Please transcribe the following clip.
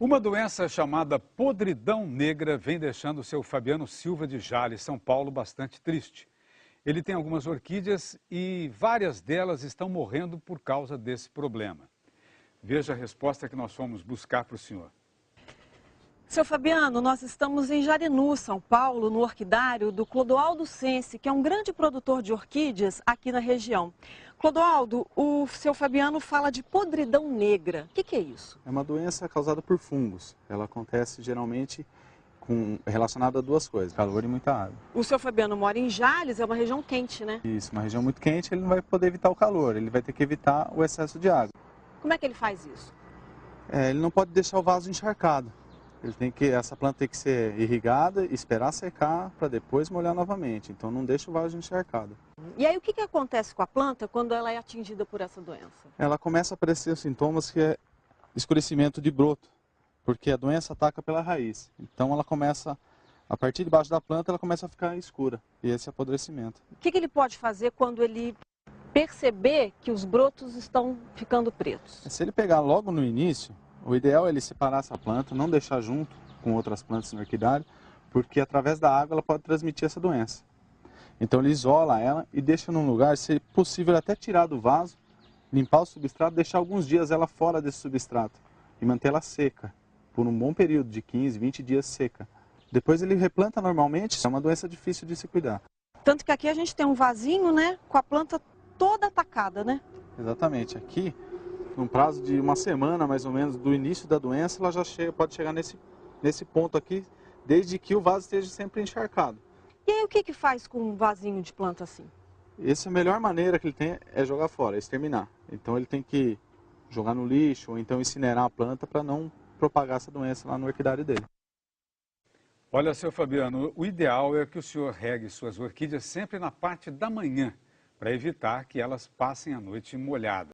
Uma doença chamada podridão negra vem deixando o seu Fabiano Silva de Jales, São Paulo, bastante triste. Ele tem algumas orquídeas e várias delas estão morrendo por causa desse problema. Veja a resposta que nós fomos buscar para o senhor. Seu Fabiano, nós estamos em Jarinu, São Paulo, no orquidário do Clodoaldo Sense, que é um grande produtor de orquídeas aqui na região. Clodoaldo, o seu Fabiano fala de podridão negra. O que é isso? É uma doença causada por fungos. Ela acontece geralmente relacionada a duas coisas, calor e muita água. O seu Fabiano mora em Jales, é uma região quente, né? Isso, uma região muito quente, ele não vai poder evitar o calor, ele vai ter que evitar o excesso de água. Como é que ele faz isso? Ele não pode deixar o vaso encharcado. Essa planta tem que ser irrigada, esperar secar para depois molhar novamente. Então não deixa o vaso encharcado. E aí o que acontece com a planta quando ela é atingida por essa doença? Ela começa a aparecer sintomas que é escurecimento de broto, porque a doença ataca pela raiz. Então ela começa, a partir de baixo da planta, ela começa a ficar escura. E esse é o apodrecimento. O que ele pode fazer quando ele perceber que os brotos estão ficando pretos? Se ele pegar logo no início, o ideal é ele separar essa planta, não deixar junto com outras plantas no orquidário, porque através da água ela pode transmitir essa doença. Então ele isola ela e deixa num lugar, se possível até tirar do vaso, limpar o substrato, deixar alguns dias ela fora desse substrato e manter ela seca, por um bom período de 15, 20 dias seca. Depois ele replanta normalmente, é uma doença difícil de se cuidar. Tanto que aqui a gente tem um vasinho, né, com a planta toda atacada, né? Exatamente, aqui num prazo de uma semana, mais ou menos, do início da doença, ela já pode chegar nesse ponto aqui, desde que o vaso esteja sempre encharcado. E aí o que faz com um vasinho de planta assim? Essa é a melhor maneira que ele tem é jogar fora, é exterminar. Então ele tem que jogar no lixo, ou então incinerar a planta para não propagar essa doença lá no orquidário dele. Olha, seu Fabiano, o ideal é que o senhor regue suas orquídeas sempre na parte da manhã, para evitar que elas passem a noite molhadas.